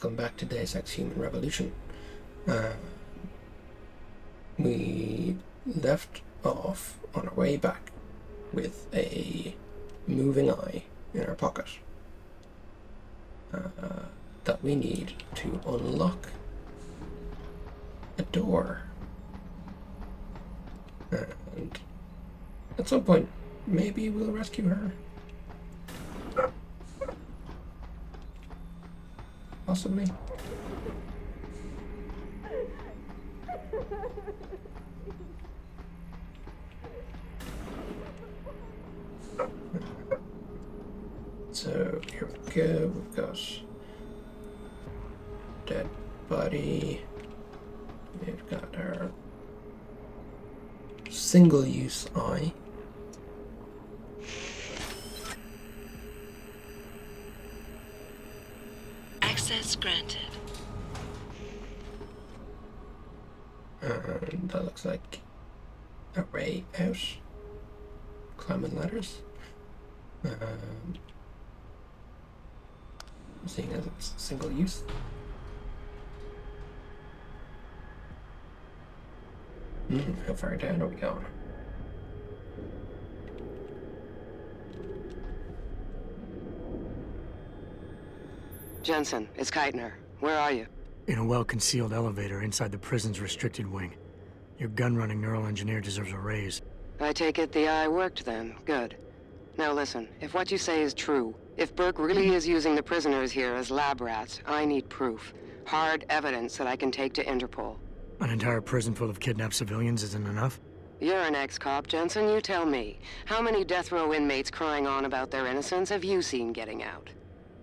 Welcome back to Deus Ex Human Revolution. We left off on our way back with a moving eye in our pocket that we need to unlock a door. And at some point, maybe we'll rescue her. Possibly. So here we go. We've got dead body. We've got our single-use eye. Access granted. And that looks like a way out. Climbing ladders. Seeing as it's single use. How far down are we going? Jensen, it's Keitner. Where are you? In a well-concealed elevator inside the prison's restricted wing. Your gun-running neural engineer deserves a raise. I take it the eye worked then. Good. Now listen, if what you say is true, if Burke really is using the prisoners here as lab rats, I need proof. Hard evidence that I can take to Interpol. An entire prison full of kidnapped civilians isn't enough? You're an ex-cop, Jensen, you tell me. How many death row inmates crying on about their innocence have you seen getting out?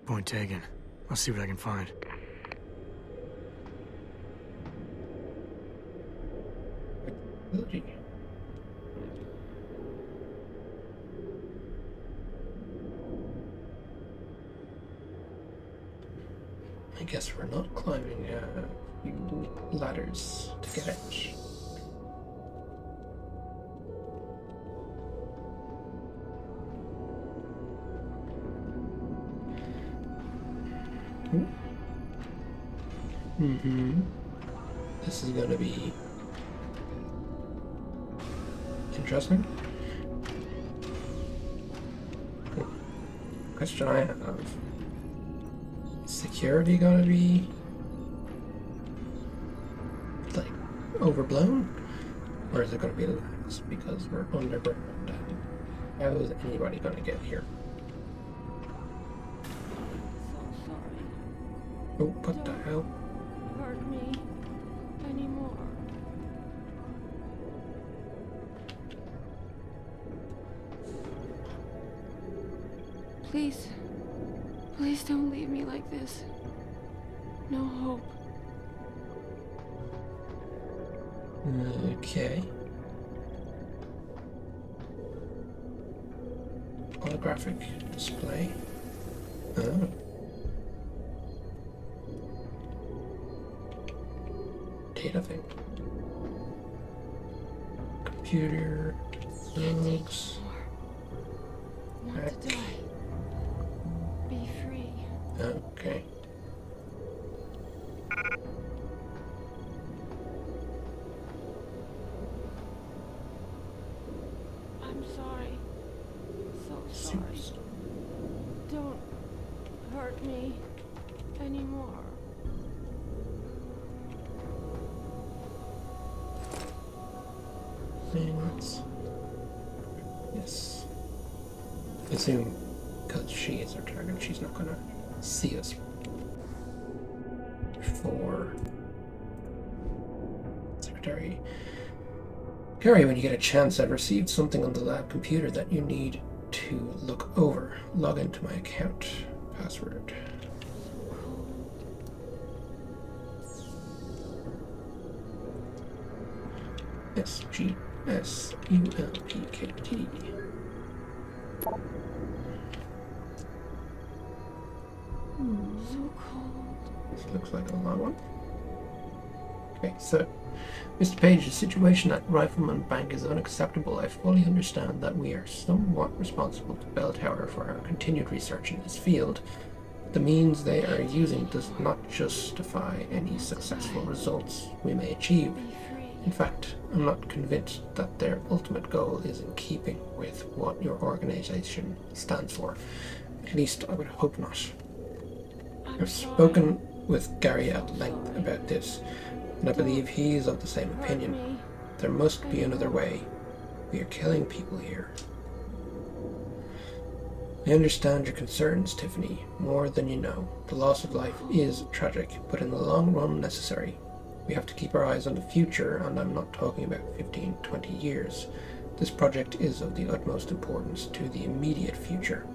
Point taken. I'll see what I can find. I guess we're not climbing a few ladders to get out. This is going to be interesting. Question I have. Is security going to be like overblown? Or is it going to be lax because we're underground? How is anybody going to get here? Oh, what the hell? Hurt me anymore. Please, please don't leave me like this. No hope. Okay. Holographic display. Oh. Data thing. Computer. Logs. Want to die. Be free. Okay. I'm sorry. So sorry. Don't hurt me anymore. Things. Yes. I assume because she is our target, she's not gonna see us before. Secretary Gary, when you get a chance, I've received something on the lab computer that you need to look over. Log into my account. Password. SGSULPKT. So cold. This looks like a long one. Okay, so Mr. Page, the situation at Rifleman Bank is unacceptable. I fully understand that we are somewhat responsible to Bell Tower for our continued research in this field, The means they are using does not justify any successful results we may achieve. In fact, I'm not convinced that their ultimate goal is in keeping with what your organization stands for. At least I would hope not. I've spoken with Gary at length about this, and I believe he is of the same opinion. There must be another way. We are killing people here. I understand your concerns, Tiffany, more than you know. The loss of life is tragic, but in the long run necessary. We have to keep our eyes on the future, and I'm not talking about 15, 20 years. This project is of the utmost importance to the immediate future.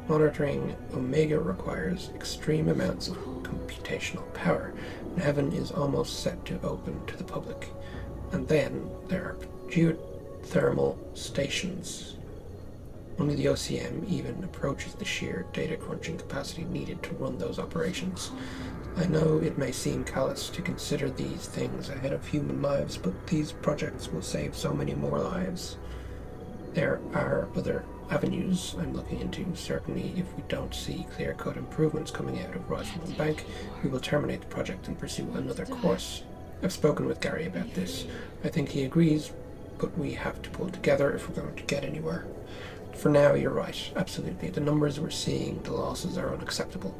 Monitoring Omega requires extreme amounts of computational power, and Heaven is almost set to open to the public. And then there are geothermal stations. Only the OCM even approaches the sheer data crunching capacity needed to run those operations. I know it may seem callous to consider these things ahead of human lives, but these projects will save so many more lives. There are other avenues I'm looking into. Certainly, if we don't see clear-cut improvements coming out of Rosemont Bank, we will terminate the project and pursue another course. I've spoken with Gary about this. I think he agrees, but we have to pull together if we're going to get anywhere. For now, you're right. Absolutely. The numbers we're seeing, the losses are unacceptable.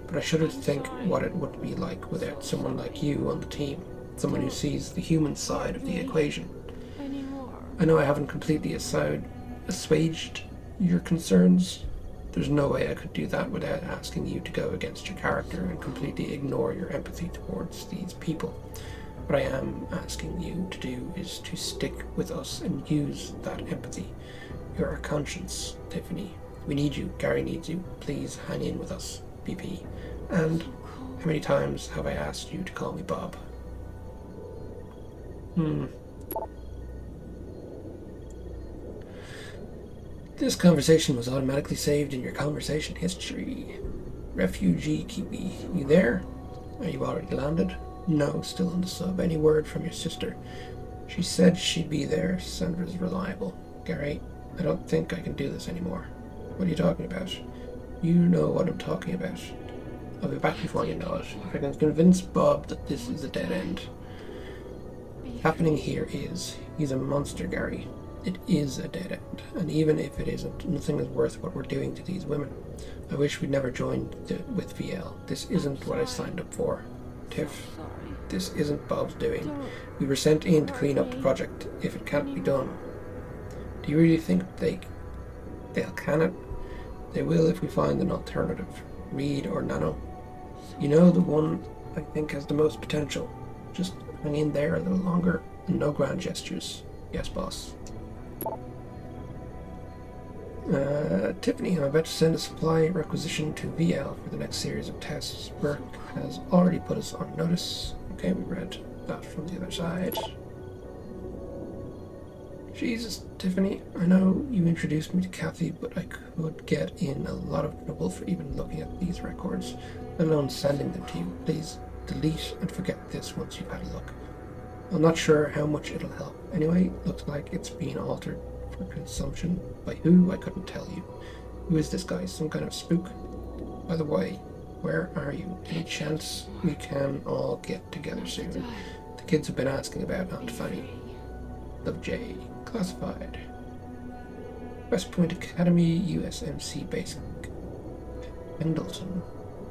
But I shudder to think what it would be like without someone like you on the team. Someone who sees the human side of the equation. I know I haven't completely assuaged your concerns. There's no way I could do that without asking you to go against your character and completely ignore your empathy towards these people. What I am asking you to do is to stick with us and use that empathy. You're our conscience, Tiffany. We need you. Gary needs you. Please hang in with us, BP. And how many times have I asked you to call me Bob? This conversation was automatically saved in your conversation history. Refugee Kiwi, you there? Are you already landed? No, still on the sub. Any word from your sister? She said she'd be there. Sandra's reliable. Gary, I don't think I can do this anymore. What are you talking about? You know what I'm talking about. I'll be back before you know it. If I can convince Bob that this is a dead end. What's happening here is, he's a monster, Gary. It is a dead end. And even if it isn't, nothing is worth what we're doing to these women. I wish we'd never joined with VL. This isn't what I signed up for. Tiff, this isn't Bob's doing. We were sent in to clean up the project. If it can't be done, do you really think they'll can it? They will if we find an alternative. Reed or Nano. You know, the one I think has the most potential. Just hang in there a little longer and no grand gestures. Yes, boss. Tiffany, I'm about to send a supply requisition to VL for the next series of tests. Burke has already put us on notice. Okay, we read that from the other side. Jesus, Tiffany, I know you introduced me to Kathy, but I could get in a lot of trouble for even looking at these records, let alone sending them to you. Please delete and forget this once you've had a look. I'm not sure how much it'll help. Anyway, looks like it's being altered for consumption. By who? I couldn't tell you. Who is this guy? Some kind of spook? By the way, where are you? Any chance we can all get together soon? The kids have been asking about Aunt Fanny. Love J. Classified. West Point Academy, USMC Base, Pendleton,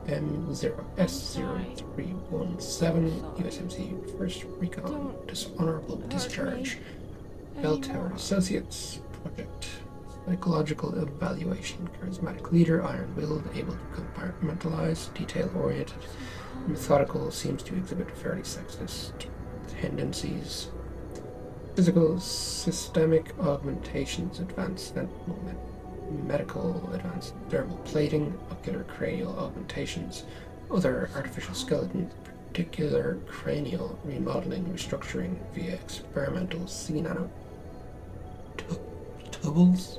M0S0317, USMC First Recon, Dishonorable Discharge, Bell Tower Associates, Project, Psychological Evaluation, Charismatic Leader, Iron-willed, able to compartmentalize, detail-oriented, methodical, seems to exhibit fairly sexist tendencies. Physical, systemic augmentations, advanced sentinel medical, advanced thermal plating, ocular cranial augmentations, other artificial skeletons, particular cranial remodeling, restructuring via experimental C-nano tubules.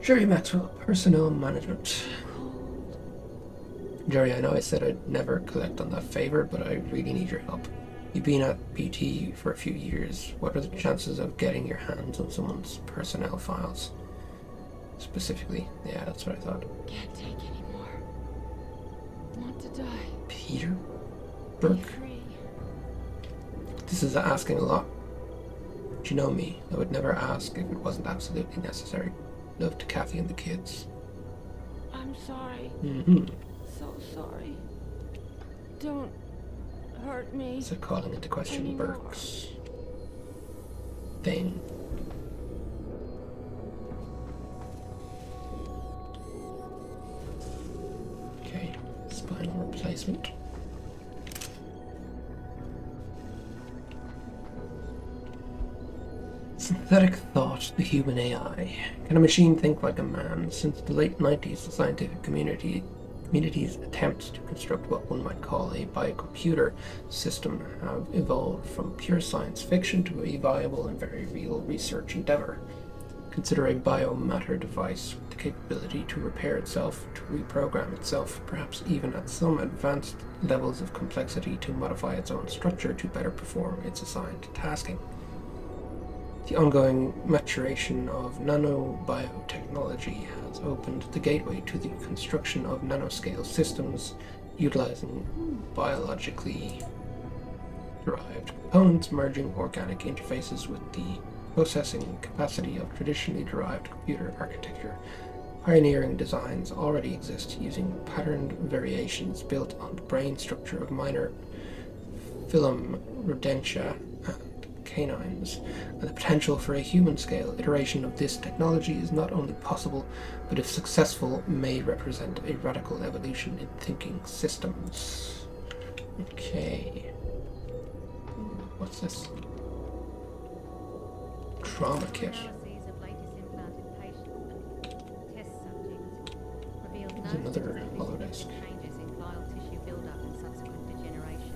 Jerry Maxwell, personnel management. Jerry, I know I said I'd never collect on that favor, but I really need your help. You've been at BT for a few years. What are the chances of getting your hands on someone's personnel files? Specifically. Yeah, that's what I thought. Can't take anymore. Want to die. Peter? Be Burke? free. This is asking a lot. But you know me, I would never ask if it wasn't absolutely necessary. Love to Kathy and the kids. I'm sorry. Mm-hmm. So sorry. Don't hurt me. So calling into question Anymore. Burke's thing. Okay, spinal replacement. Synthetic thought, the human AI. Can a machine think like a man? Since the late 90s, the scientific community's attempts to construct what one might call a biocomputer system have evolved from pure science fiction to a viable and very real research endeavor. Consider a biomatter device with the capability to repair itself, to reprogram itself, perhaps even at some advanced levels of complexity to modify its own structure to better perform its assigned tasking. The ongoing maturation of nanobiotechnology has opened the gateway to the construction of nanoscale systems utilizing biologically derived components, merging organic interfaces with the processing capacity of traditionally derived computer architecture. Pioneering designs already exist using patterned variations built on the brain structure of minor phylum rodentia and canines, and the potential for a human-scale iteration of this technology is not only possible, but if successful, may represent a radical evolution in thinking systems. Okay. What's this? Trauma kit. Analyses of latest implanted patients and test subjects revealed no There's another statistically holodesk. significant changes in glial tissue buildup and subsequent degeneration.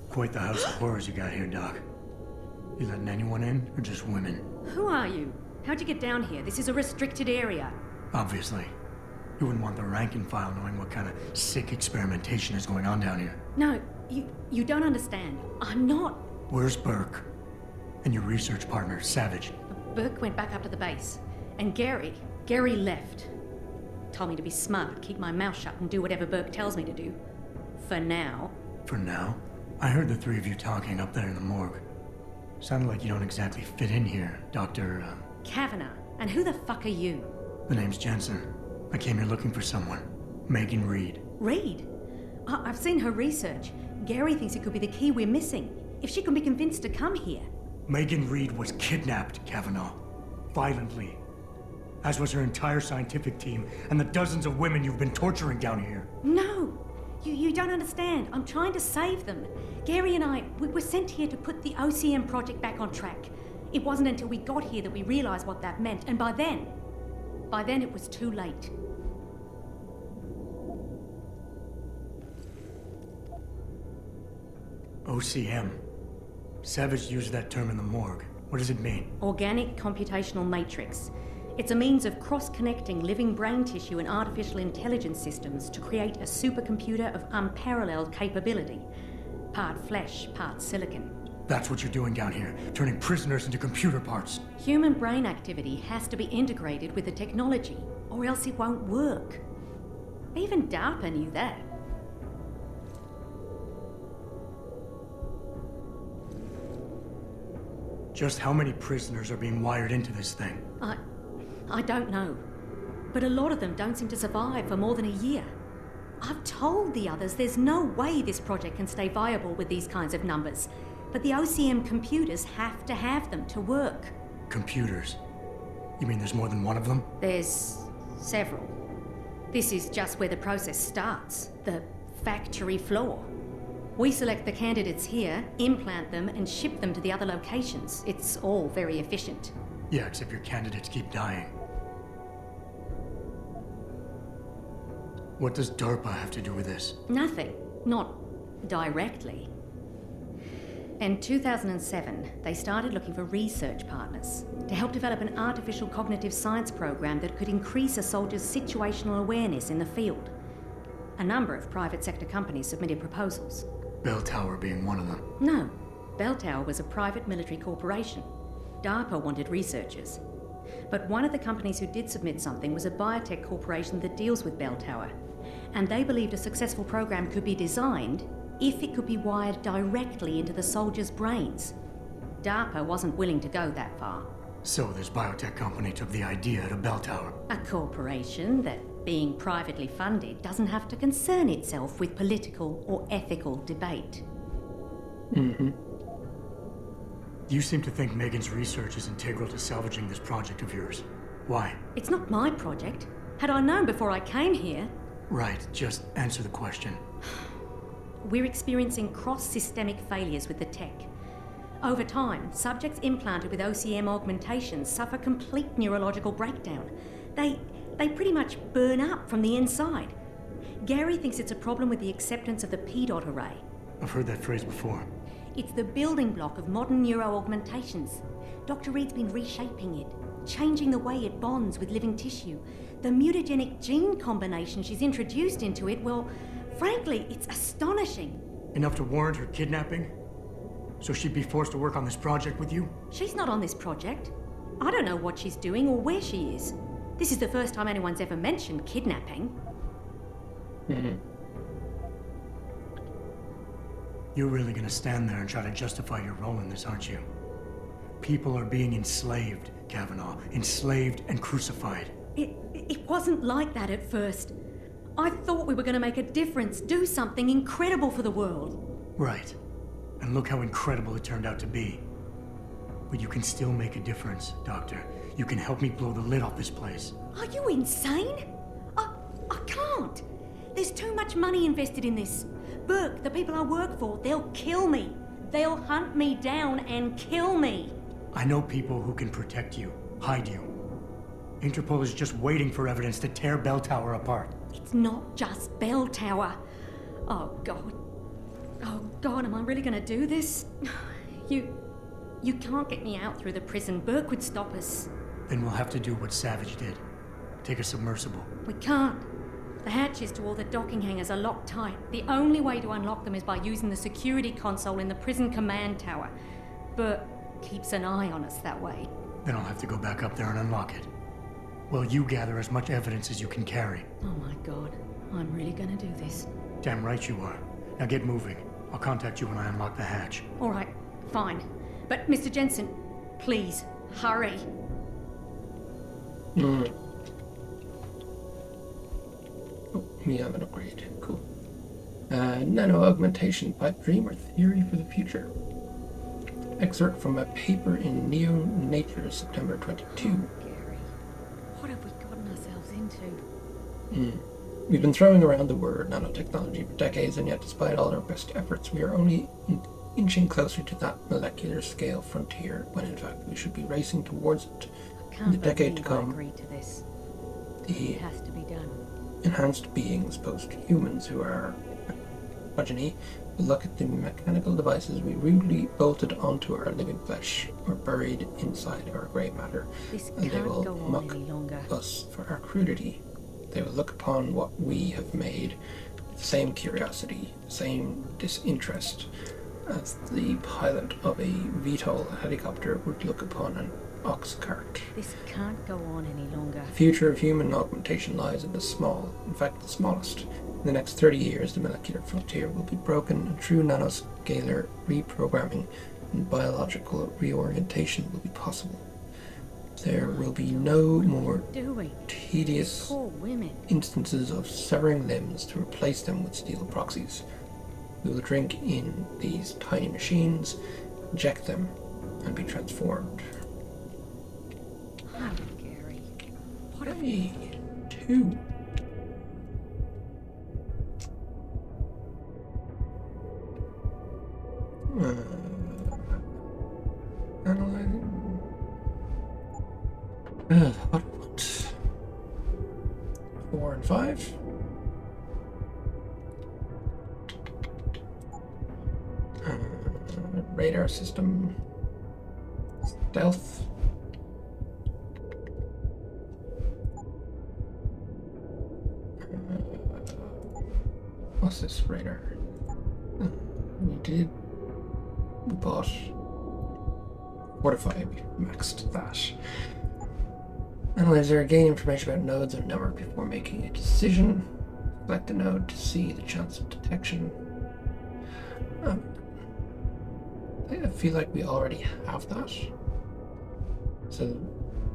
Quite the house of horrors you got here, Doc. You letting anyone in, or just women? Who are you? How'd you get down here? This is a restricted area. Obviously. You wouldn't want the rank and file knowing what kind of sick experimentation is going on down here. No, you don't understand. I'm not. Where's Burke? And your research partner, Savage? Burke went back up to the base. And Gary left. Told me to be smart, keep my mouth shut, and do whatever Burke tells me to do. For now. For now? I heard the three of you talking up there in the morgue. Sounded like you don't exactly fit in here, Dr. Kavanagh. And who the fuck are you? The name's Jensen. I came here looking for someone. Megan Reed. Reed? I've seen her research. Gary thinks it could be the key we're missing. If she can be convinced to come here. Megan Reed was kidnapped, Kavanagh. Violently. As was her entire scientific team and the dozens of women you've been torturing down here. No! You don't understand. I'm trying to save them. Gary and I, we were sent here to put the OCM project back on track. It wasn't until we got here that we realized what that meant, and by then it was too late. OCM. Savage used that term in the morgue. What does it mean? Organic computational matrix. It's a means of cross-connecting living brain tissue and artificial intelligence systems to create a supercomputer of unparalleled capability. Part flesh, part silicon. That's what you're doing down here, turning prisoners into computer parts. Human brain activity has to be integrated with the technology, or else it won't work. Even DARPA knew that. Just how many prisoners are being wired into this thing? I don't know. But a lot of them don't seem to survive for more than a year. I've told the others there's no way this project can stay viable with these kinds of numbers. But the OCM computers have to have them to work. Computers? You mean there's more than one of them? There's several. This is just where the process starts. The factory floor. We select the candidates here, implant them, and ship them to the other locations. It's all very efficient. Yeah, except your candidates keep dying. What does DARPA have to do with this? Nothing. Not directly. In 2007, they started looking for research partners to help develop an artificial cognitive science program that could increase a soldier's situational awareness in the field. A number of private sector companies submitted proposals. Bell Tower being one of them. No, Bell Tower was a private military corporation. DARPA wanted researchers. But one of the companies who did submit something was a biotech corporation that deals with Bell Tower. And they believed a successful program could be designed if it could be wired directly into the soldiers' brains. DARPA wasn't willing to go that far. So this biotech company took the idea to Bell Tower. A corporation that, being privately funded, doesn't have to concern itself with political or ethical debate. You seem to think Megan's research is integral to salvaging this project of yours. Why? It's not my project. Had I known before I came here... Right, just answer the question. We're experiencing cross-systemic failures with the tech. Over time, subjects implanted with OCM augmentations suffer complete neurological breakdown. They pretty much burn up from the inside. Gary thinks it's a problem with the acceptance of the P-dot array. I've heard that phrase before. It's the building block of modern neuro-augmentations. Dr. Reed's been reshaping it, changing the way it bonds with living tissue. The mutagenic gene combination she's introduced into it, well, frankly, it's astonishing. Enough to warrant her kidnapping? So she'd be forced to work on this project with you? She's not on this project. I don't know what she's doing or where she is. This is the first time anyone's ever mentioned kidnapping. You're really gonna stand there and try to justify your role in this, aren't you? People are being enslaved, Kavanaugh. Enslaved and crucified. It wasn't like that at first. I thought we were going to make a difference, do something incredible for the world. Right. And look how incredible it turned out to be. But you can still make a difference, Doctor. You can help me blow the lid off this place. Are you insane? I can't. There's too much money invested in this. Burke, the people I work for, they'll kill me. They'll hunt me down and kill me. I know people who can protect you, hide you. Interpol is just waiting for evidence to tear Bell Tower apart. It's not just Bell Tower. Oh, God. Oh, God, am I really going to do this? You can't get me out through the prison. Burke would stop us. Then we'll have to do what Savage did. Take a submersible. We can't. The hatches to all the docking hangars are locked tight. The only way to unlock them is by using the security console in the prison command tower. Burke keeps an eye on us that way. Then I'll have to go back up there and unlock it. Well, you gather as much evidence as you can carry. Oh my God, I'm really gonna do this. Damn right you are. Now get moving. I'll contact you when I unlock the hatch. All right, fine. But Mr. Jensen, please, hurry. Oh, we have an upgrade. Cool. Nano-augmentation pipe dream or theory for the future. Excerpt from a paper in Nature, September 22. What have we gotten ourselves into? We've been throwing around the word nanotechnology for decades, and yet despite all our best efforts, we are only inching closer to that molecular scale frontier, when in fact we should be racing towards it in the decade to come. Agreed to this. The It has to be done. enhanced beings, post-humans, who are progeny, will look at the mechanical devices we rudely bolted onto our living flesh or buried inside our grey matter, This and they can't will go on mock any longer. us for our crudity. They will look upon what we have made with the same curiosity, the same disinterest as the pilot of a VTOL helicopter would look upon an ox cart. This can't go on any longer. The future of human augmentation lies in the small, in fact the smallest. In the next 30 years, the molecular frontier will be broken and true nanoscalar reprogramming and biological reorientation will be possible. There will be no more Doing tedious poor women. instances of severing limbs to replace them with steel proxies. We will drink in these tiny machines, inject them, and be transformed. Oh, Gary. What have Hey, 2. Analyzing. What? 4 and 5. Radar system. Stealth. What's this radar? We did. We bought. Fortify. We maxed that. Analyzer. Gain information about nodes and network before making a decision. Select the node to see the chance of detection. I feel like we already have that. So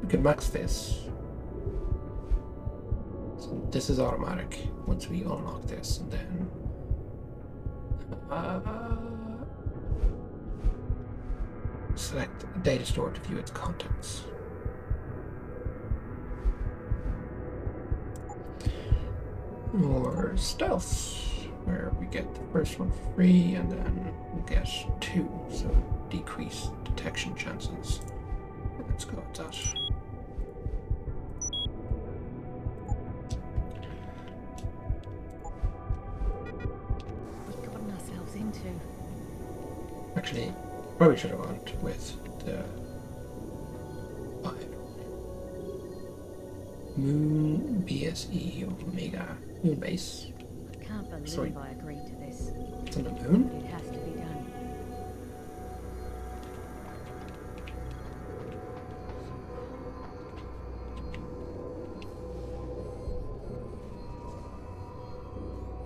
we could max this. So this is automatic once we unlock this, and then select data store to view its contents. Or stealth, where we get the first one for free and then we'll get 2, so decrease detection chances. Let's go with that. We've gotten ourselves into. Actually, probably should have went with the 5. Moon BSE Omega. Moon base. I can't believe Sorry. I agreed to this. It's on the moon? It has to be done.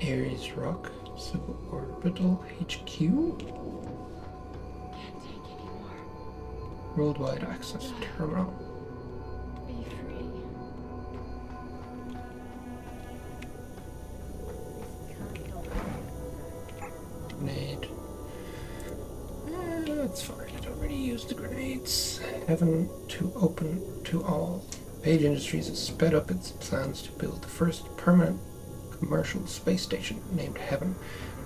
Ares Rock Suborbital HQ. Can't take anymore. Worldwide Access Terminal. Be free. Can't go on. Grenade. That's fine. I don't really use the grenades. Heaven to open to all. Page Industries has sped up its plans to build the first permanent commercial space station named Heaven.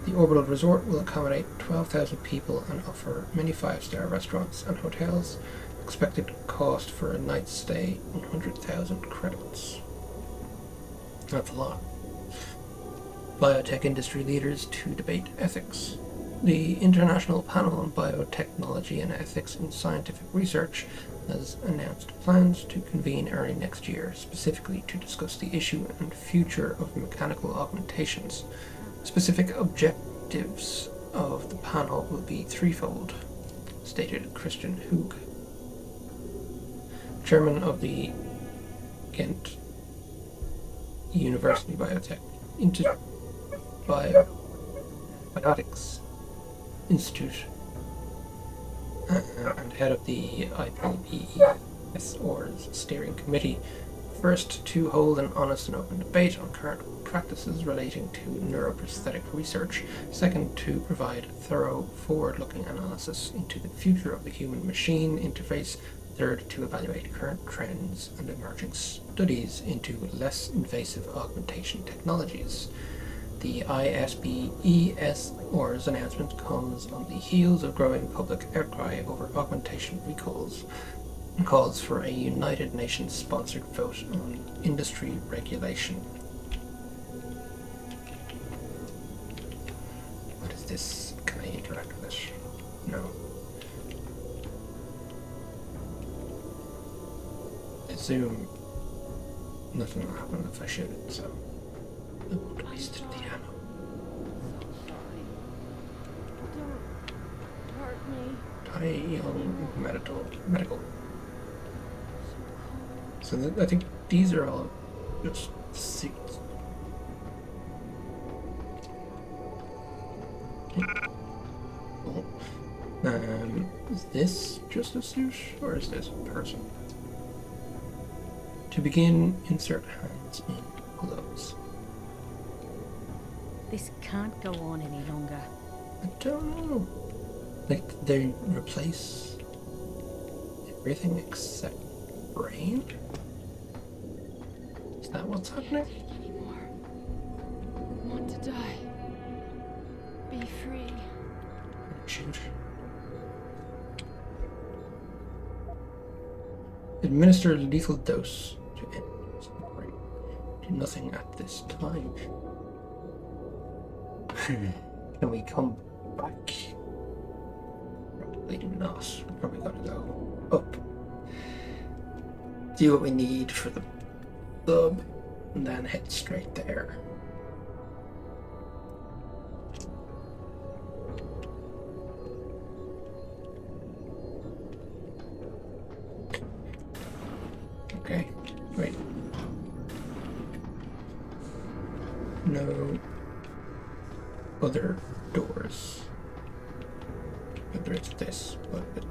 The orbital resort will accommodate 12,000 people and offer many 5-star restaurants and hotels. Expected cost for a night's stay 100,000 credits. That's a lot. Biotech industry leaders to debate ethics. The International Panel on Biotechnology and Ethics in Scientific Research has announced plans to convene early next year, specifically to discuss the issue and future of mechanical augmentations. Specific objectives of the panel will be threefold, stated Christian Hoog, chairman of the Ghent University Biotics Institute and head of the IPBESOR's steering committee. First, to hold an honest and open debate on current practices relating to neuroprosthetic research. Second, to provide thorough, forward-looking analysis into the future of the human-machine interface. Third, to evaluate current trends and emerging studies into less invasive augmentation technologies. The ISBESOR's announcement comes on the heels of growing public outcry over augmentation recalls and calls for a United Nations-sponsored vote on industry regulation. What is this? Can I interact with it? No. I assume nothing will happen if I shoot it, so I won't waste the ammo. Don't hurt me. Young medical. So I think these are all just suits. Cool. Is this just a suit, or is this a person? To begin, insert hands in gloves. This can't go on any longer. I don't know. Like, they replace everything except brain? Is that what's happening? Take anymore. I want to die. Be free. Shoot. Administer lethal dose to end suffering. Do nothing at this time. Can we come back? Probably not. We're probably gotta go up. Do what we need for the sub, and then head straight there. Okay, wait. No other doors. Whether it's this, but it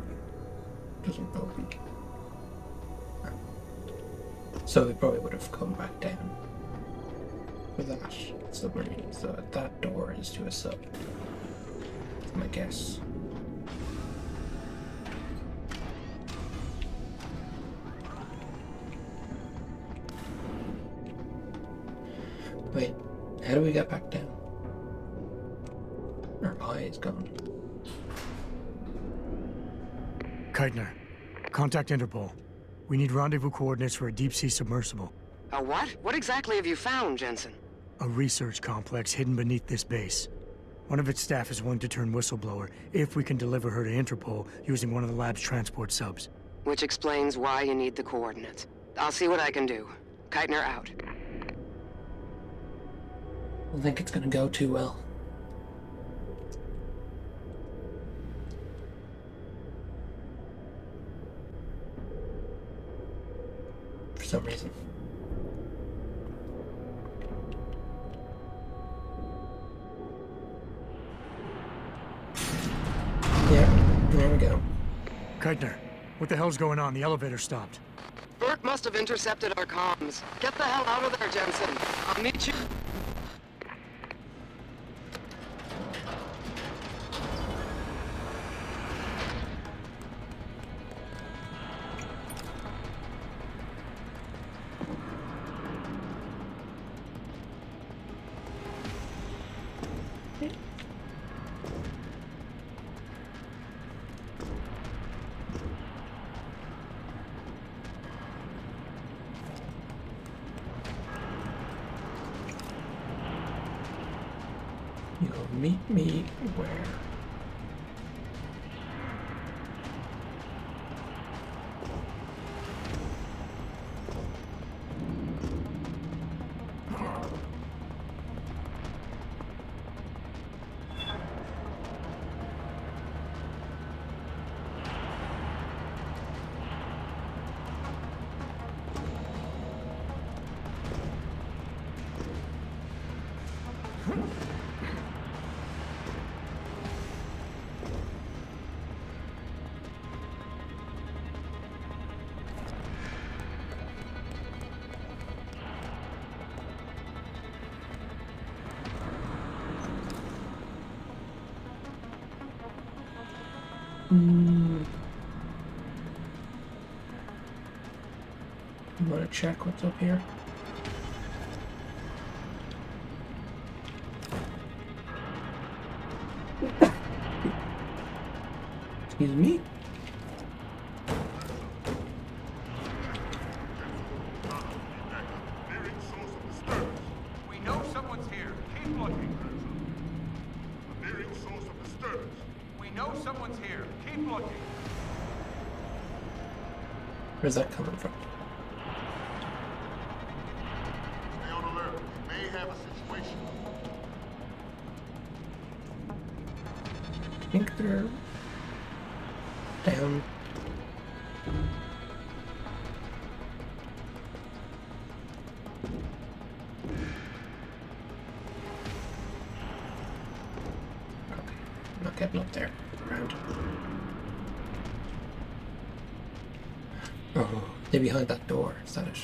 doesn't open. So we probably would have come back down with that submarine. So that door is to a sub. That's my guess. Wait, how do we get back down? Our eye is gone. Keitner, contact Interpol. We need rendezvous coordinates for a deep-sea submersible. A what? What exactly have you found, Jensen? A research complex hidden beneath this base. One of its staff is willing to turn whistleblower if we can deliver her to Interpol using one of the lab's transport subs. Which explains why you need the coordinates. I'll see what I can do. Keitner out. I don't think it's gonna go too well. For some reason. Yeah, there we go. Keitner, what the hell's going on? The elevator stopped. Burke must have intercepted our comms. Get the hell out of there, Jensen. I'll meet you. You'll meet me where? You want to check what's up here? Excuse me? We know someone's here. Keep looking. Nearing source of disturbance. We know someone's here. Keep looking. Where's that coming from? Stay on alert. We may have a situation. I think they're down. Okay, I'm not getting up there. Around. Oh, they're behind that door. Is that it?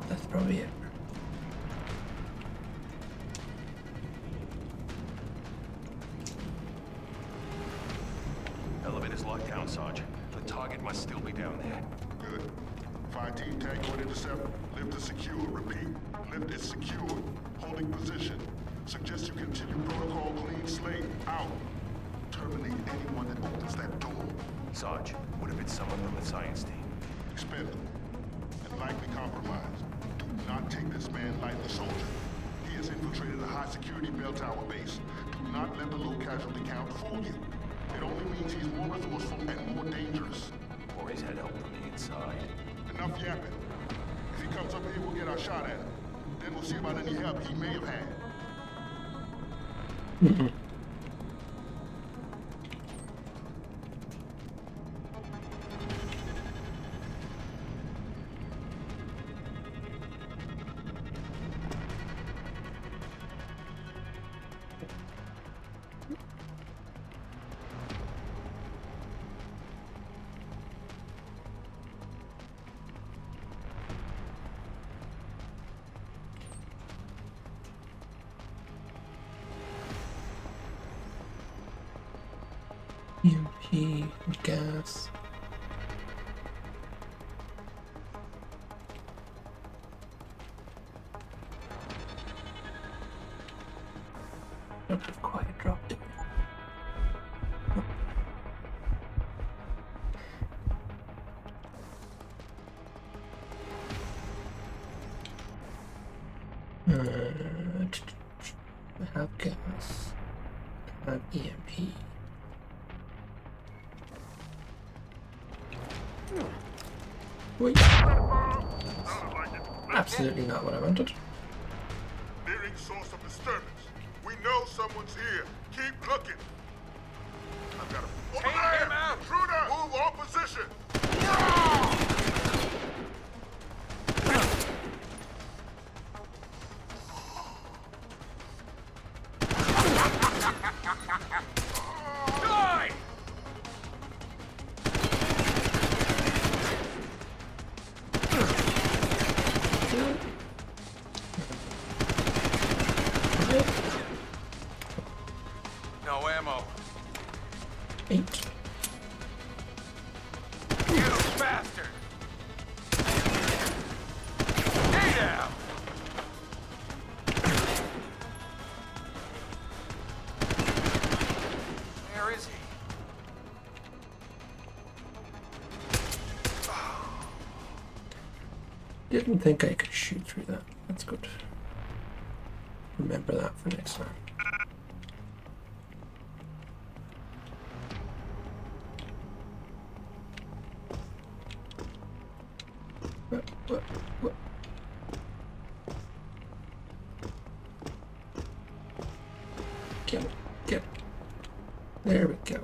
That's probably it. Elevator's locked down, Sergeant. The target must still be down there. Good. Fire team Tango and Intercept. Lift is secure. Repeat. Lift is secure. Holding position. Suggest you continue protocol clean slate. Out. Terminate anyone that opens that door. Sarge, what if it's someone from the science team? Expendable. And likely compromised. Do not take this man lightly, soldier. He has infiltrated a high-security bell tower base. Do not let the low casualty count fool you. It only means he's more resourceful and more dangerous. Or he's had help from the inside. Enough yapping. If he comes up here, we'll get our shot at him. Then we'll see about any help he may have had. EMP, gas. Don't have quiet dropped it. I have gas. I have EMP. Wait. Absolutely not what I wanted. Nearing source of disturbance. We know someone's here. Keep looking. I've got him. Over there! Intruder! Move all position! Die! No ammo. 8. You bastard! Stay down! Where is he? Didn't think I could shoot through that. That's good. Remember that for next time. What? Get it. There we go.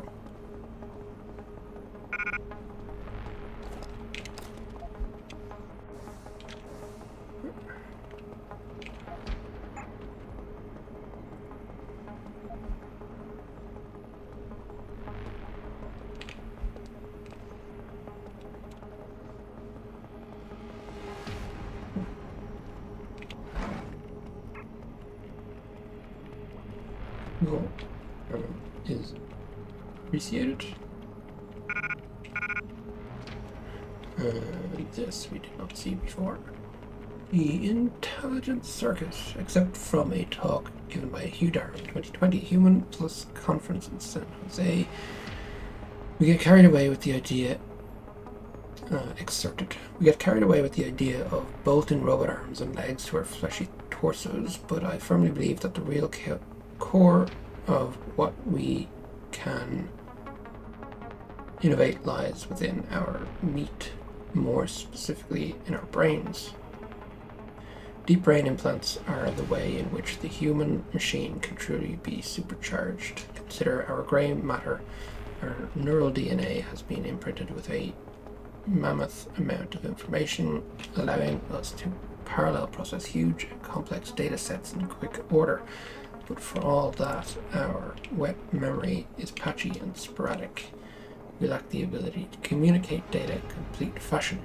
Cool. Is appreciated. This we did not see before. The intelligence circuit, except from a talk given by Hugh Darren in 2020, Human Plus Conference in San Jose. We get carried away with the idea. We get carried away with the idea of bolting robot arms and legs to our fleshy torsos, but I firmly believe that the real core of what we can innovate lies within our meat, more specifically in our brains. Deep brain implants are the way in which the human machine can truly be supercharged. Consider our grey matter. Our neural DNA has been imprinted with a mammoth amount of information, allowing us to parallel process huge and complex data sets in quick order. But for all that, our wet memory is patchy and sporadic. We lack the ability to communicate data in complete fashion.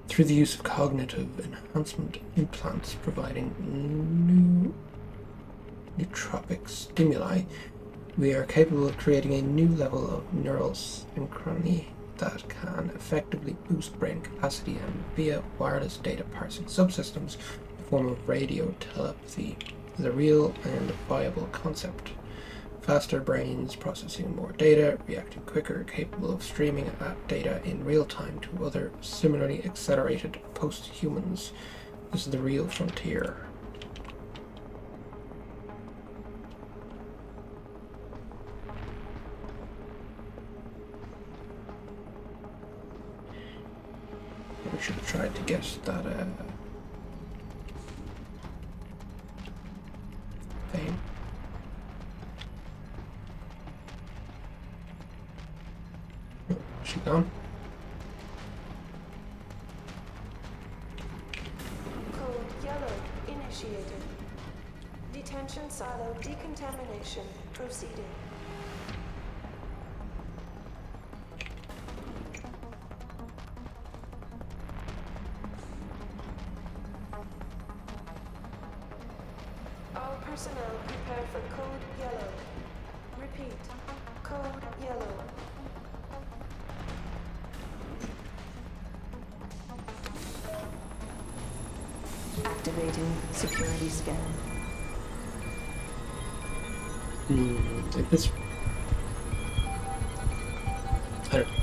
Through the use of cognitive enhancement implants providing new nootropic stimuli, we are capable of creating a new level of neural synchrony that can effectively boost brain capacity and via wireless data parsing subsystems, a form of radio telepathy, is a real and viable concept. Faster brains processing more data, reacting quicker, capable of streaming that data in real time to other similarly accelerated post-humans. This is the real frontier. tried to get that thing. Oh, she gone? Code yellow initiated. Detention silo decontamination proceeding. All personnel prepare for code yellow. Repeat, code yellow. Activating security scan. Like this. I don't know.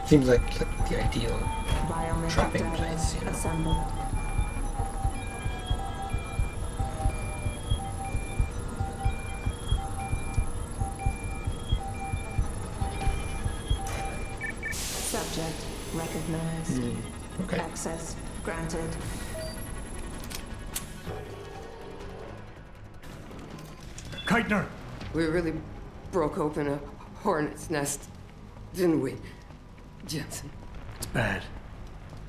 Seems like the ideal Biometric trapping data place, you know. assembled. Subject recognized. Okay. Access granted. Keitner! We really broke open a hornet's nest, didn't we, Jensen? It's bad.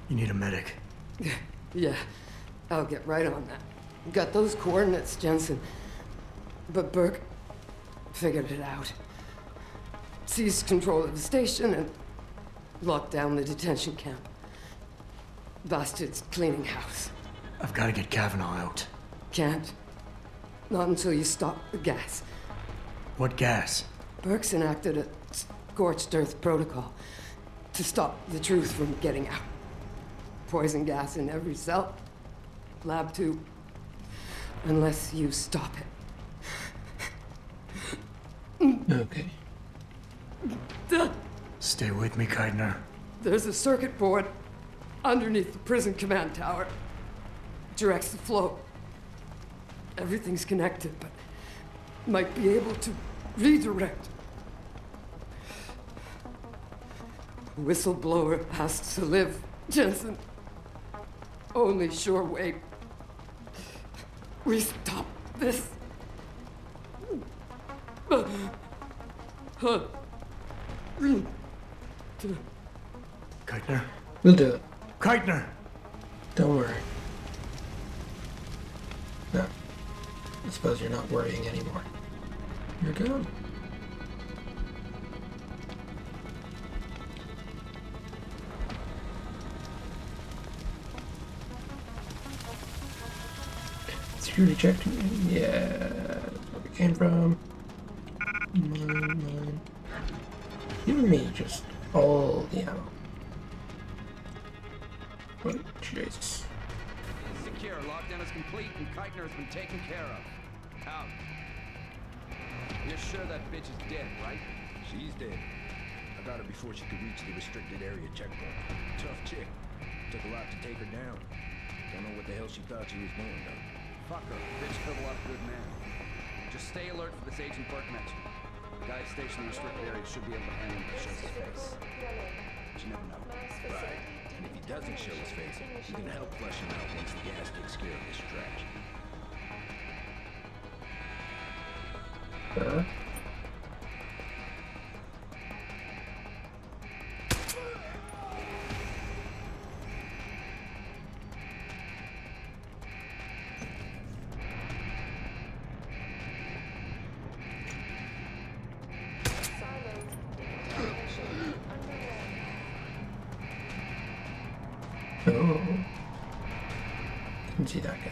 You need a medic. Yeah, I'll get right on that. Got those coordinates, Jensen. But Burke figured it out. Seized control of the station and locked down the detention camp. Bastard's cleaning house. I've got to get Kavanaugh out. Can't. Not until you stop the gas. What gas? Burke's enacted a scorched earth protocol to stop the truth from getting out. Poison gas in every cell. Lab tube. Unless you stop it. Okay. Stay with me, Keitner. There's a circuit board underneath the prison command tower. Directs the flow. Everything's connected, but might be able to redirect. A whistleblower has to live, Jensen. Only sure way we stop this. Keitner? We'll do it. Keitner! Don't worry. No. I suppose you're not worrying anymore. You're gone. Security check. Yeah. That's where we came from. Mine. You and me, just all the ammo. Oh, Jesus. Secure. Lockdown is complete and Keitner has been taken care of. Out. You're sure that bitch is dead, right? She's dead. I got her before she could reach the restricted area checkpoint. Tough chick. Took a lot to take her down. Don't know what the hell she thought she was doing, though. Fuck her. Bitch killed a lot of good men. Just stay alert for this Agent Burke mentioned. The guy stationed in the restricted area should be able to hang him if he shows his face. But you never know. Right. And if he doesn't show his face, you can help flush him out once the gas takes care of this trash. Oh. Didn't see that guy.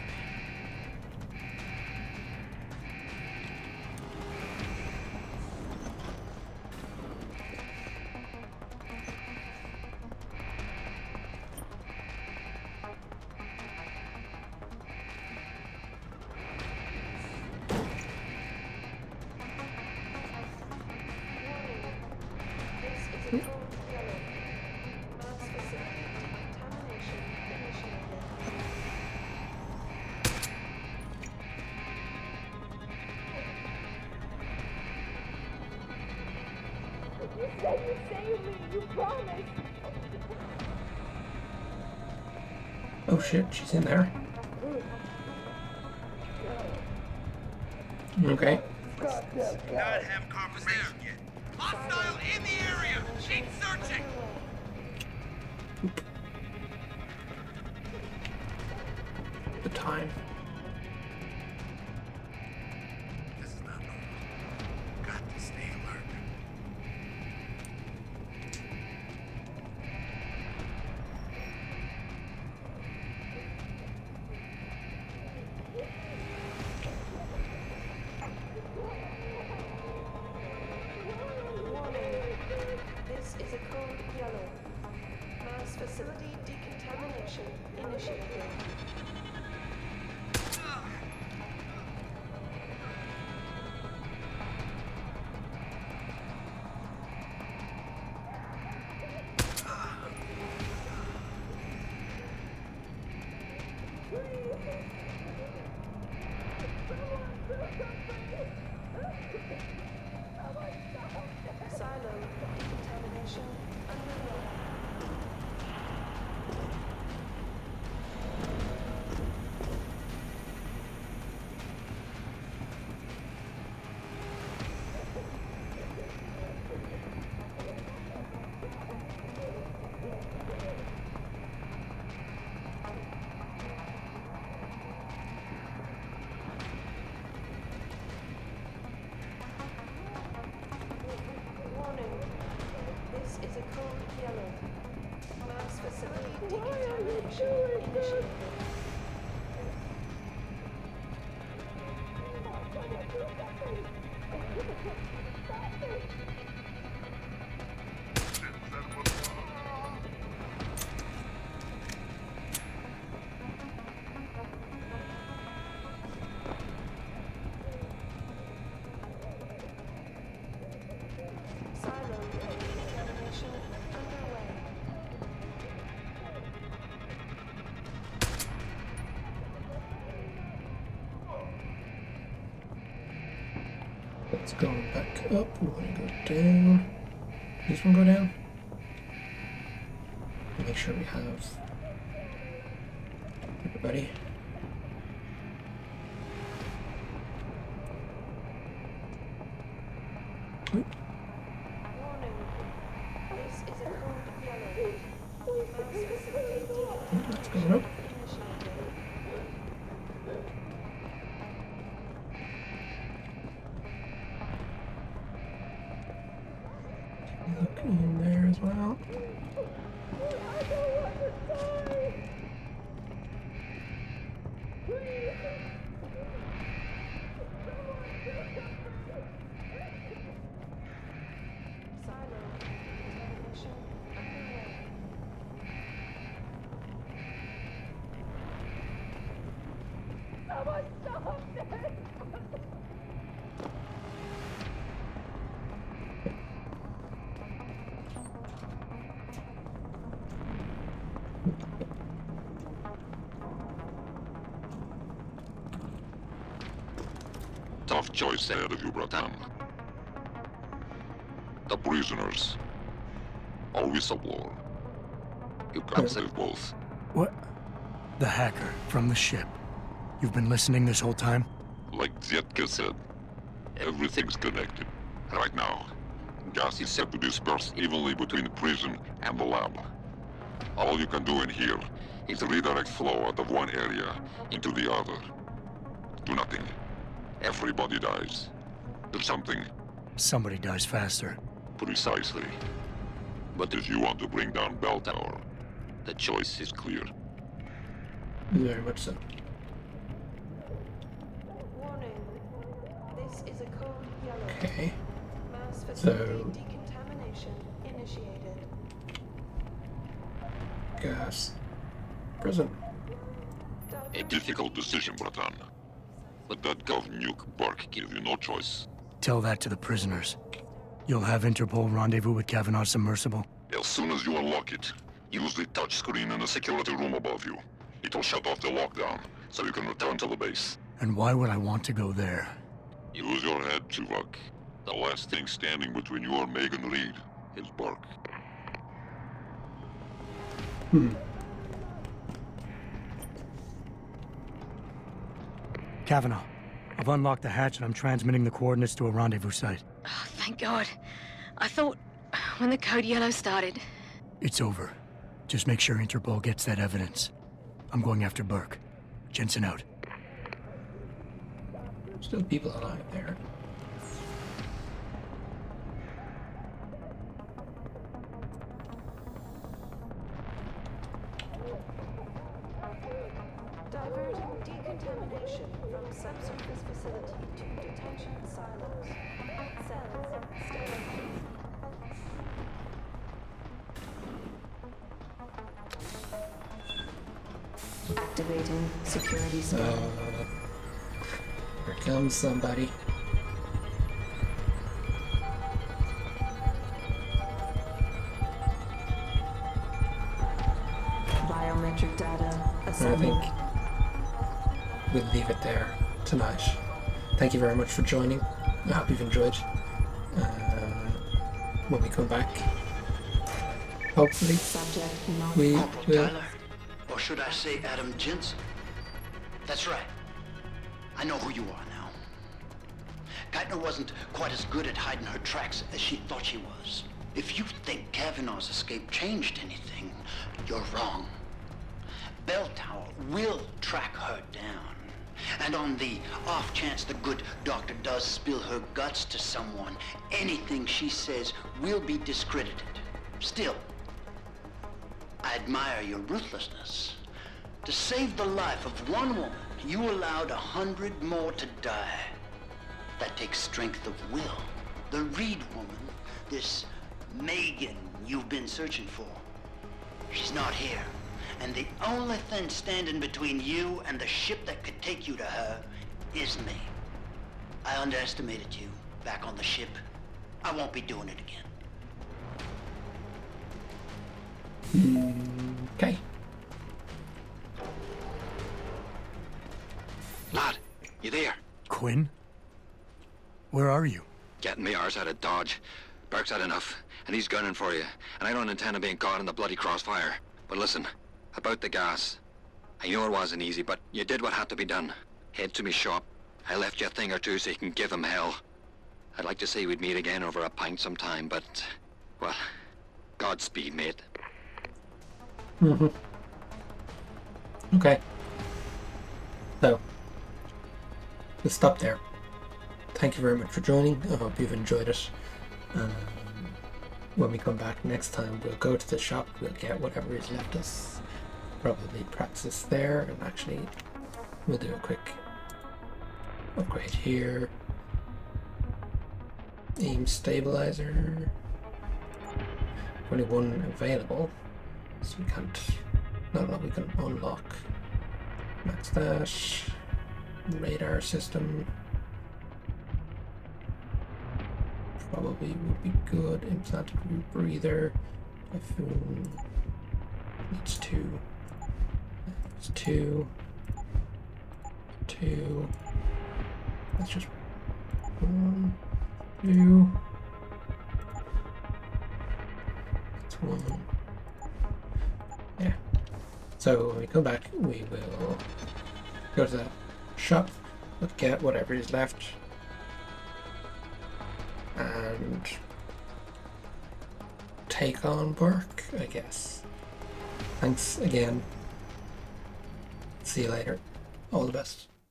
You said you'd save me, you promised. Oh shit, she's in there. Okay. Not have confirmation yet. Hostile in the area. Keep searching. The time. This is not normal. Got to stay alert. This is a code yellow. Mass facility decontamination initiated. Silo decontamination underway. Warning. This is a code yellow. Mass facility decontamination initiated. Silo decontamination underway. Let's go back up. We want to go down. This one go down. Make sure we have everybody. Oop. Warning. This is a code yellow. Mass facility decontamination Let's go up. initiated. Look in there as well. Silo decontamination underway. Tough choice ahead of you, Proton. The prisoners. Or whistleblower. You can't save both. What? The hacker from the ship. You've been listening this whole time? Like Zetka said, everything's connected. Right now, gas is set to disperse evenly between the prison and the lab. All you can do in here is redirect flow out of one area into the other. Do nothing. Everybody dies. Do something. Somebody dies faster. Precisely. But if you want to bring down Bell Tower, the choice is clear. Very much so. Warning. This is a code yellow. Okay. Mass facility So- decontamination initiated. Gas. Prison. A difficult decision, Proton. But that gov nuke bark gives you no choice. Tell that to the prisoners. You'll have Interpol rendezvous with Kavanaugh's submersible. As soon as you unlock it, use the touchscreen in the security room above you. It'll shut off the lockdown, so you can return to the base. And why would I want to go there? Use your head, Tuvok. The last thing standing between you and Megan Reed is bark. Kavanaugh, I've unlocked the hatch and I'm transmitting the coordinates to a rendezvous site. Oh, thank God. I thought when the code yellow started. It's over. Just make sure Interpol gets that evidence. I'm going after Burke. Jensen out. Still people alive there. Diverting decontamination from subsurface facility to detention silos. Cells sterilized. Activating security scan. Here comes somebody. Biometric data I assembled. think we'll leave it there tonight. Thank you very much for joining. I hope you've enjoyed. When we come back, hopefully, Subject not we Corporal will. Tyler, or should I say Adam Jensen? That's right. I know who you are now. Geithner wasn't quite as good at hiding her tracks as she thought she was. If you think Kavanaugh's escape changed anything, you're wrong. Bell Tower will track her down. And on the off chance the good doctor does spill her guts to someone, anything she says will be discredited. Still, I admire your ruthlessness. To save the life of one woman, you allowed 100 more to die. That takes strength of will. The Reed woman, this Megan you've been searching for, she's not here. And the only thing standing between you and the ship that could take you to her is me. I underestimated you back on the ship. I won't be doing it again. Okay. Lad, you there? Quinn? Where are you? Getting me arse out of Dodge. Burke's had enough, and he's gunning for you. And I don't intend on being caught in the bloody crossfire. But listen, about the gas. I know it wasn't easy, but you did what had to be done. Head to me shop. I left you a thing or two so you can give him hell. I'd like to say we'd meet again over a pint sometime, but, well, Godspeed, mate. Okay. So, we'll stop there. Thank you very much for joining. I hope you've enjoyed it. When we come back next time, we'll go to the shop, we'll get whatever is left us. Probably practice there, and actually we'll do a quick upgrade here. Aim stabilizer. Only one available, so we can't. No, we can unlock. Max dash. Radar system. Probably would be good. Implanted rebreather. Typhoon. Needs two. It's two. That's just 1, 2. That's 1. Yeah. So when we come back, we will go to the shop, look at whatever is left, and take on Burke, I guess. Thanks again. See you later. All the best.